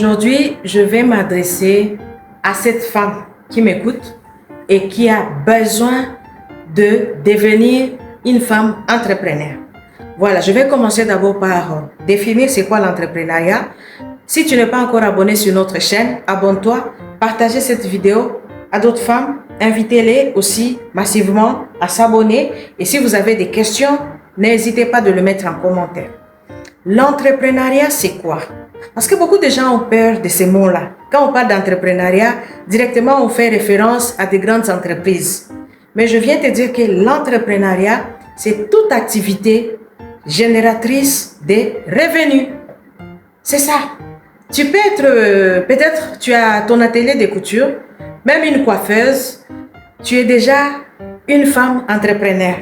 Aujourd'hui, je vais m'adresser à cette femme qui m'écoute et qui a besoin de devenir une femme entrepreneur. Voilà, je vais commencer d'abord par définir c'est quoi l'entrepreneuriat. Si tu n'es pas encore abonné sur notre chaîne, abonne-toi, partagez cette vidéo à d'autres femmes, invitez-les aussi massivement à s'abonner et si vous avez des questions, n'hésitez pas de le mettre en commentaire. L'entrepreneuriat, c'est quoi? Parce que beaucoup de gens ont peur de ces mots-là. Quand on parle d'entrepreneuriat, directement on fait référence à des grandes entreprises. Mais je viens te dire que l'entrepreneuriat, c'est toute activité génératrice de revenus. C'est ça. Tu peux être, peut-être tu as ton atelier de couture, même une coiffeuse, tu es déjà une femme entrepreneur.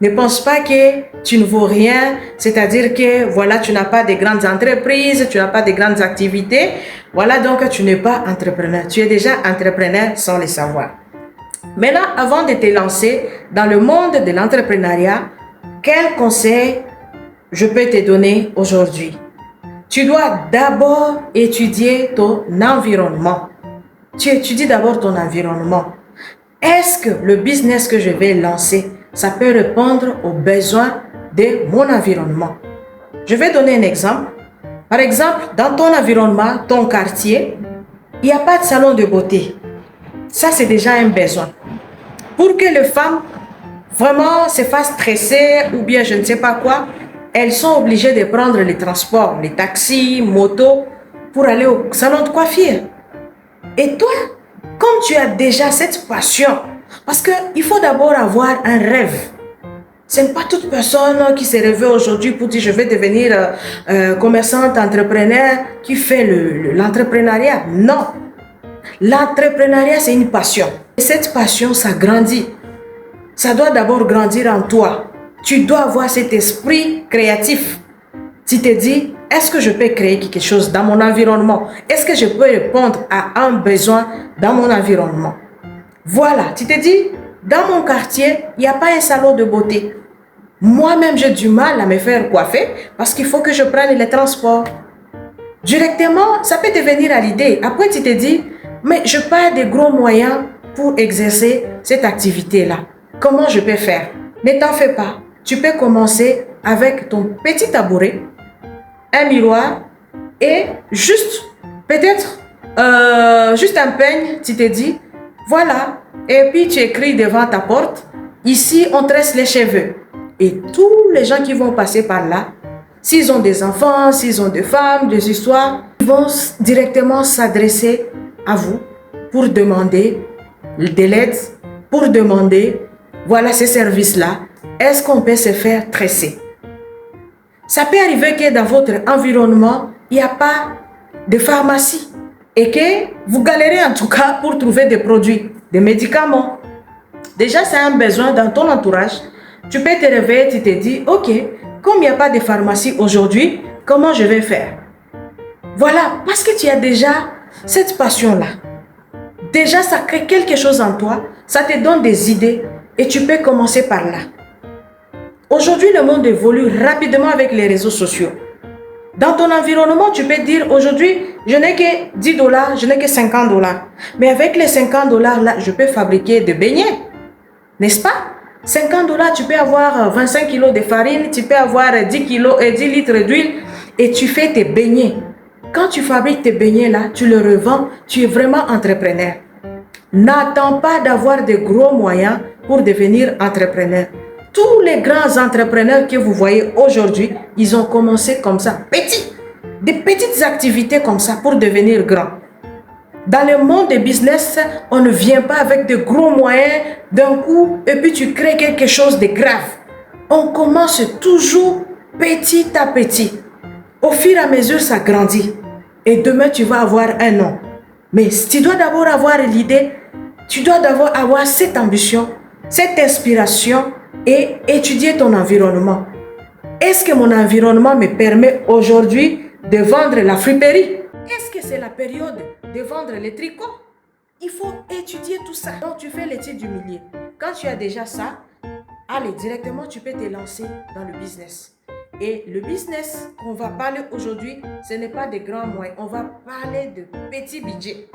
Ne pense pas que tu ne vaux rien, c'est-à-dire que voilà, tu n'as pas de grandes entreprises, tu n'as pas de grandes activités. Voilà, donc tu n'es pas entrepreneur. Tu es déjà entrepreneur sans le savoir. Maintenant, avant de te lancer dans le monde de l'entrepreneuriat, quel conseil je peux te donner aujourd'hui? Tu dois d'abord étudier ton environnement. Tu étudies d'abord ton environnement. Est-ce que le business que je vais lancer, ça peut répondre aux besoins de mon environnement? Je vais donner un exemple. Par exemple, dans ton environnement, ton quartier, il n'y a pas de salon de beauté. Ça, c'est déjà un besoin. Pour que les femmes vraiment se fassent stresser ou bien je ne sais pas quoi, elles sont obligées de prendre les transports, les taxis, motos, pour aller au salon de coiffure. Et toi, comme tu as déjà cette passion, parce qu'il faut d'abord avoir un rêve. Ce n'est pas toute personne qui s'est réveillée aujourd'hui pour dire je vais devenir commerçante, entrepreneur, qui fait l'entrepreneuriat. Non. L'entrepreneuriat, c'est une passion. Et cette passion, ça grandit. Ça doit d'abord grandir en toi. Tu dois avoir cet esprit créatif. Tu te dis, est-ce que je peux créer quelque chose dans mon environnement? Est-ce que je peux répondre à un besoin dans mon environnement? Voilà, tu te dis, dans mon quartier, il n'y a pas un salon de beauté. Moi-même, j'ai du mal à me faire coiffer parce qu'il faut que je prenne les transports. Directement, ça peut te venir à l'idée. Après, tu te dis, mais je n'ai pas de gros moyens pour exercer cette activité-là. Comment je peux faire? Ne t'en fais pas. Tu peux commencer avec ton petit tabouret, un miroir et juste, peut-être, juste un peigne, tu te dis, voilà. Et puis tu écris devant ta porte, ici on tresse les cheveux. Et tous les gens qui vont passer par là, s'ils ont des enfants, s'ils ont des femmes, des histoires, ils vont directement s'adresser à vous pour demander de l'aide, pour demander, voilà ces services-là, est-ce qu'on peut se faire tresser? Ça peut arriver que dans votre environnement, il n'y a pas de pharmacie et que vous galérez en tout cas pour trouver des produits, des médicaments. Déjà, c'est un besoin dans ton entourage. Tu peux te réveiller, tu te dis, ok, comme il n'y a pas de pharmacie aujourd'hui, comment je vais faire? Voilà, parce que tu as déjà cette passion-là. Déjà, ça crée quelque chose en toi, ça te donne des idées et tu peux commencer par là. Aujourd'hui, le monde évolue rapidement avec les réseaux sociaux. Dans ton environnement, tu peux dire aujourd'hui, je n'ai que 10 $, je n'ai que 50 $. Mais avec les 50 $ là, je peux fabriquer des beignets. N'est-ce pas? 50 $, tu peux avoir 25 kg de farine, tu peux avoir 10 litres d'huile et tu fais tes beignets. Quand tu fabriques tes beignets là, tu le revends, tu es vraiment entrepreneur. N'attends pas d'avoir de gros moyens pour devenir entrepreneur. Tous les grands entrepreneurs que vous voyez aujourd'hui, ils ont commencé comme ça, des petites activités comme ça pour devenir grands. Dans le monde des business, on ne vient pas avec de gros moyens d'un coup et puis tu crées quelque chose de grave. On commence toujours petit à petit. Au fur et à mesure, ça grandit. Et demain, tu vas avoir un nom. Mais tu dois d'abord avoir l'idée, tu dois d'abord avoir cette ambition, cette inspiration et étudier ton environnement. Est-ce que mon environnement me permet aujourd'hui de vendre la friperie? Est-ce que c'est la période de vendre les tricots? Il faut étudier tout ça. Donc tu fais l'étude du milieu. Quand tu as déjà ça, allez, directement tu peux te lancer dans le business. Et le business qu'on va parler aujourd'hui, ce n'est pas des grands moyens. On va parler de petits budgets.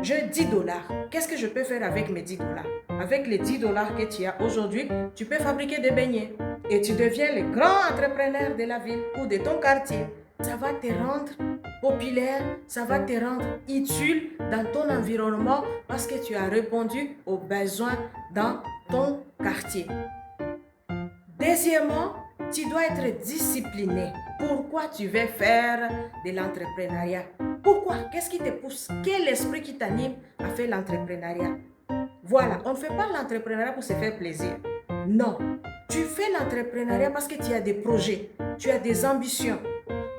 J'ai 10 dollars. Qu'est-ce que je peux faire avec mes 10 dollars? Avec les 10 dollars que tu as aujourd'hui, tu peux fabriquer des beignets. Et tu deviens le grand entrepreneur de la ville ou de ton quartier. Ça va te rendre populaire, ça va te rendre utile dans ton environnement parce que tu as répondu aux besoins dans ton quartier. Deuxièmement, tu dois être discipliné. Pourquoi tu veux faire de l'entrepreneuriat? Pourquoi? Qu'est-ce qui te pousse? Quel esprit qui t'anime à faire l'entrepreneuriat? Voilà, on ne fait pas l'entrepreneuriat pour se faire plaisir. Non, tu fais l'entrepreneuriat parce que tu as des projets, tu as des ambitions.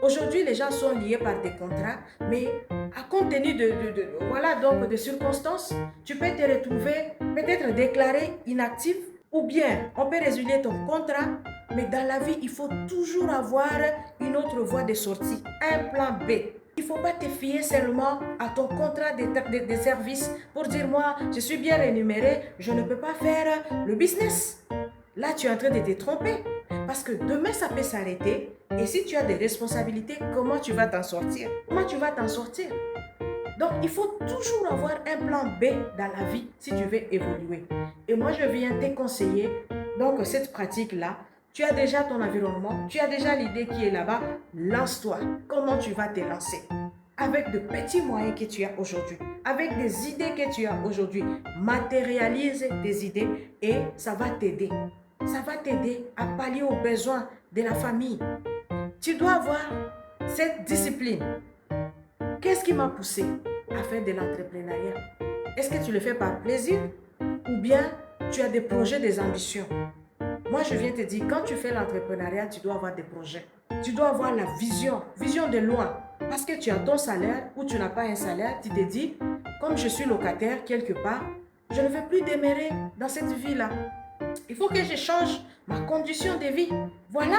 Aujourd'hui, les gens sont liés par des contrats, mais à compte tenu de circonstances, tu peux te retrouver peut-être déclaré inactif ou bien on peut résilier ton contrat, mais dans la vie, il faut toujours avoir une autre voie de sortie, un plan B. Il ne faut pas te fier seulement à ton contrat de service pour dire moi, je suis bien rémunéré, je ne peux pas faire le business. Là, tu es en train de te tromper parce que demain, ça peut s'arrêter et si tu as des responsabilités, comment tu vas t'en sortir? Comment tu vas t'en sortir? Donc, il faut toujours avoir un plan B dans la vie si tu veux évoluer. Et moi, je viens te conseiller, donc cette pratique-là, tu as déjà ton environnement, tu as déjà l'idée qui est là-bas, lance-toi. Comment tu vas te lancer? Avec de petits moyens que tu as aujourd'hui, avec des idées que tu as aujourd'hui, matérialise tes idées et ça va t'aider. Ça va t'aider à pallier aux besoins de la famille. Tu dois avoir cette discipline. Qu'est-ce qui m'a poussé à faire de l'entrepreneuriat? Est-ce que tu le fais par plaisir ou bien tu as des projets, des ambitions? Moi, je viens te dire, quand tu fais l'entrepreneuriat, tu dois avoir des projets. Tu dois avoir la vision de loin. Parce que tu as ton salaire ou tu n'as pas un salaire, tu te dis, comme je suis locataire quelque part, je ne veux plus demeurer dans cette vie-là. Il faut que je change ma condition de vie. Voilà.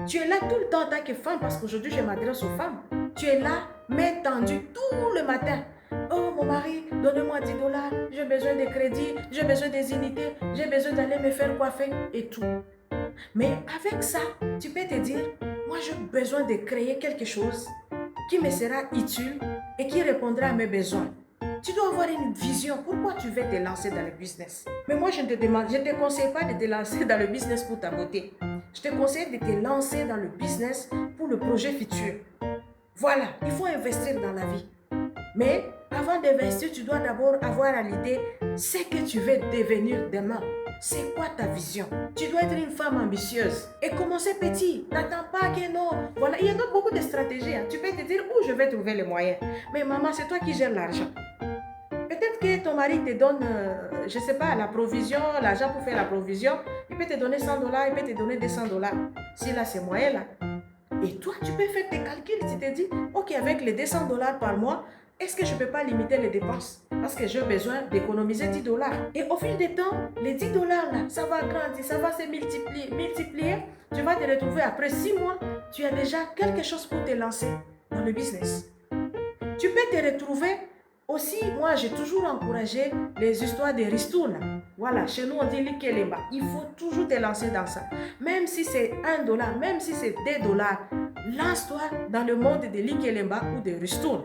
Tu es là tout le temps en tant que femme, parce qu'aujourd'hui, je m'adresse aux femmes. Tu es là, main tendue, tout le matin. Oh, mon mari, donne-moi 10 dollars, j'ai besoin de crédit, j'ai besoin des unités, j'ai besoin d'aller me faire coiffer et tout. Mais avec ça, tu peux te dire, moi j'ai besoin de créer quelque chose qui me sera utile et qui répondra à mes besoins. Tu dois avoir une vision. Pourquoi tu veux te lancer dans le business? Mais moi, je ne te conseille pas de te lancer dans le business pour ta beauté. Je te conseille de te lancer dans le business pour le projet futur. Voilà, il faut investir dans la vie. Mais avant d'investir, tu dois d'abord avoir à l'idée ce que tu veux devenir demain. C'est quoi ta vision? Tu dois être une femme ambitieuse et commencer petit. N'attends pas que non. Voilà, il y a donc beaucoup de stratégies. Tu peux te dire où je vais trouver les moyens. Mais maman, c'est toi qui gères l'argent. Peut-être que ton mari te donne, je ne sais pas, la provision, l'argent pour faire la provision. Il peut te donner 100 dollars, il peut te donner 200 dollars. Si là, c'est moyen là. Et toi, tu peux faire tes calculs. Tu te dis, ok, avec les 200 dollars par mois, est-ce que je ne peux pas limiter les dépenses? Parce que j'ai besoin d'économiser 10 dollars. Et au fil du temps, les 10 dollars là, ça va grandir, ça va se multiplier. Tu vas te retrouver après 6 mois, tu as déjà quelque chose pour te lancer dans le business. Tu peux te retrouver aussi, moi j'ai toujours encouragé les histoires de ristournes. Voilà, chez nous on dit l'ikelemba. Il faut toujours te lancer dans ça. Même si c'est 1 dollar, même si c'est 2 dollars, lance-toi dans le monde de l'ikelemba ou de ristournes.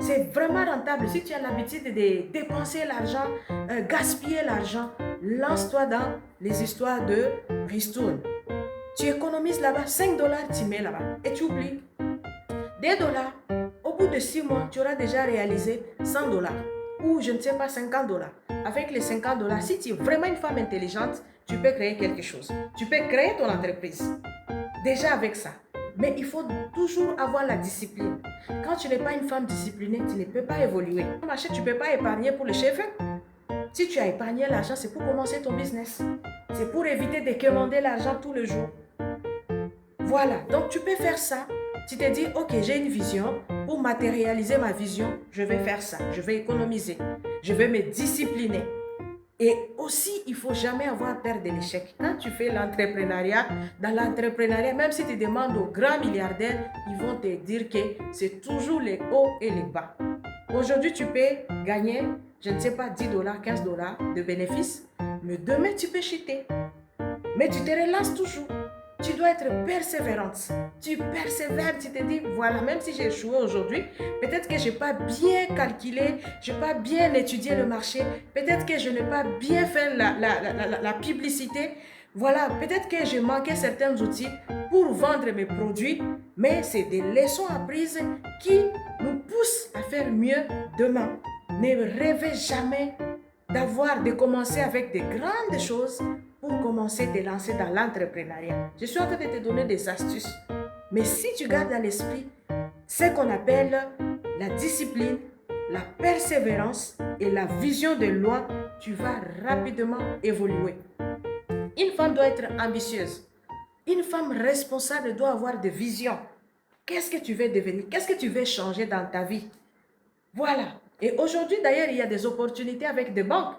C'est vraiment rentable. Si tu as l'habitude de dépenser l'argent, gaspiller l'argent, lance-toi dans les histoires de ristournes. Tu économises là-bas 5 dollars, tu mets là-bas et tu oublies. 2 dollars. Au bout de 6 mois, tu auras déjà réalisé 100 dollars ou je ne sais pas 50 dollars. Avec les 50 dollars, si tu es vraiment une femme intelligente, tu peux créer quelque chose. Tu peux créer ton entreprise. Déjà avec ça. Mais il faut toujours avoir la discipline. Quand tu n'es pas une femme disciplinée, tu ne peux pas évoluer. Tu ne peux pas épargner pour le chef. Si tu as épargné l'argent, c'est pour commencer ton business. C'est pour éviter de commander l'argent tous les jours. Voilà, donc tu peux faire ça. Tu te dis, ok, j'ai une vision. Pour matérialiser ma vision, je vais faire ça. Je vais économiser. Je vais me discipliner. Et aussi, il ne faut jamais avoir peur de l'échec. Quand tu fais l'entrepreneuriat, dans l'entrepreneuriat, même si tu demandes aux grands milliardaires, ils vont te dire que c'est toujours les hauts et les bas. Aujourd'hui, tu peux gagner, je ne sais pas, 10 dollars, 15 dollars de bénéfices, mais demain, tu peux chuter. Mais tu te relances toujours. Tu dois être persévérante. Tu persévères, tu te dis, voilà, même si j'ai échoué aujourd'hui, peut-être que je n'ai pas bien calculé, je n'ai pas bien étudié le marché, peut-être que je n'ai pas bien fait la publicité. Voilà, peut-être que j'ai manqué certains outils pour vendre mes produits, mais c'est des leçons apprises qui nous poussent à faire mieux demain. Ne rêvez jamais de commencer avec des grandes choses pour commencer à te lancer dans l'entrepreneuriat. Je suis en train de te donner des astuces. Mais si tu gardes à l'esprit ce qu'on appelle la discipline, la persévérance et la vision de loin, tu vas rapidement évoluer. Une femme doit être ambitieuse. Une femme responsable doit avoir des visions. Qu'est-ce que tu veux devenir? Qu'est-ce que tu veux changer dans ta vie? Voilà. Et aujourd'hui, d'ailleurs, il y a des opportunités avec des banques.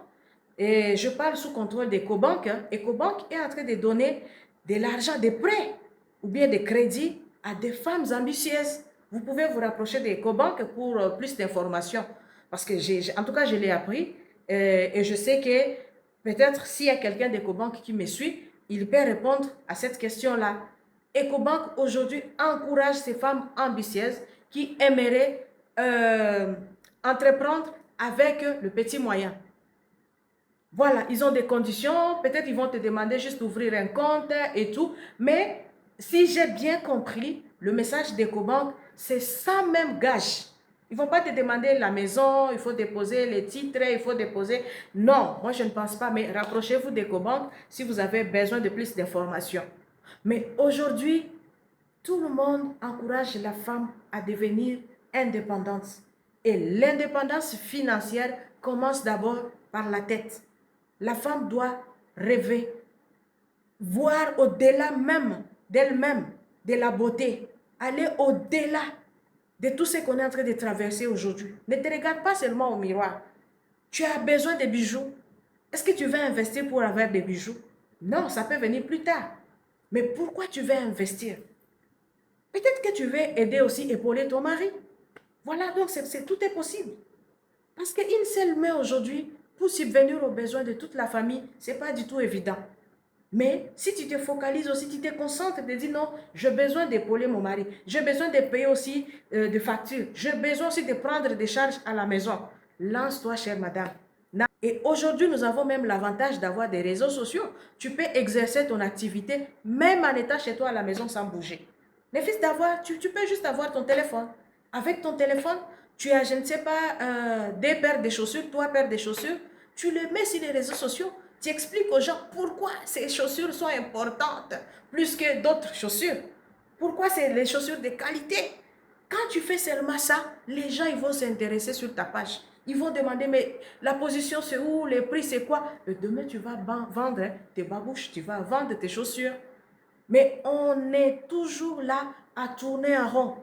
Et je parle sous contrôle d'EcoBank. EcoBank est en train de donner de l'argent, des prêts ou bien des crédits à des femmes ambitieuses. Vous pouvez vous rapprocher d'EcoBank pour plus d'informations. Parce que, en tout cas, je l'ai appris. Et je sais que peut-être s'il y a quelqu'un d'EcoBank qui me suit, il peut répondre à cette question-là. EcoBank aujourd'hui encourage ces femmes ambitieuses qui aimeraient entreprendre avec le petit moyen. Voilà, ils ont des conditions, peut-être ils vont te demander juste d'ouvrir un compte et tout, mais si j'ai bien compris, le message d'EcoBank, c'est sans même gage. Ils ne vont pas te demander la maison, il faut déposer les titres, il faut déposer... Non, moi je ne pense pas, mais rapprochez-vous d'EcoBank si vous avez besoin de plus d'informations. Mais aujourd'hui, tout le monde encourage la femme à devenir indépendante. Et l'indépendance financière commence d'abord par la tête. La femme doit rêver, voir au-delà même d'elle-même, de la beauté, aller au-delà de tout ce qu'on est en train de traverser aujourd'hui. Ne te regarde pas seulement au miroir. Tu as besoin de bijoux. Est-ce que tu veux investir pour avoir des bijoux? Non, ça peut venir plus tard. Mais pourquoi tu veux investir? Peut-être que tu veux aider aussi, épauler ton mari. Voilà, donc tout est possible. Parce qu'une seule main aujourd'hui, pour subvenir aux besoins de toute la famille, ce n'est pas du tout évident. Mais si tu te focalises aussi, tu te concentres, tu te dis non, j'ai besoin d'épauler mon mari, j'ai besoin de payer aussi des factures, j'ai besoin aussi de prendre des charges à la maison. Lance-toi, chère madame. Et aujourd'hui, nous avons même l'avantage d'avoir des réseaux sociaux. Tu peux exercer ton activité même en étant chez toi à la maison sans bouger. Nefis d'avoir, tu peux juste avoir ton téléphone. Avec ton téléphone, tu as, je ne sais pas, des paires de chaussures, trois paires de chaussures. Tu les mets sur les réseaux sociaux. Tu expliques aux gens pourquoi ces chaussures sont importantes plus que d'autres chaussures. Pourquoi c'est les chaussures de qualité. Quand tu fais seulement ça, les gens ils vont s'intéresser sur ta page. Ils vont demander, mais la position c'est où, les prix c'est quoi? Et demain tu vas vendre tes babouches, tu vas vendre tes chaussures. Mais on est toujours là à tourner en rond.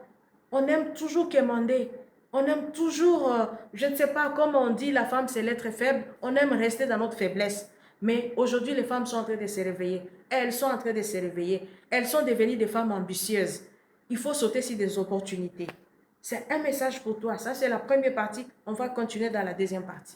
On aime toujours quémander. On aime toujours, je ne sais pas, comme on dit, la femme c'est l'être faible. On aime rester dans notre faiblesse. Mais aujourd'hui, les femmes sont en train de se réveiller. Elles sont en train de se réveiller. Elles sont devenues des femmes ambitieuses. Il faut sauter sur des opportunités. C'est un message pour toi. Ça, c'est la première partie. On va continuer dans la deuxième partie.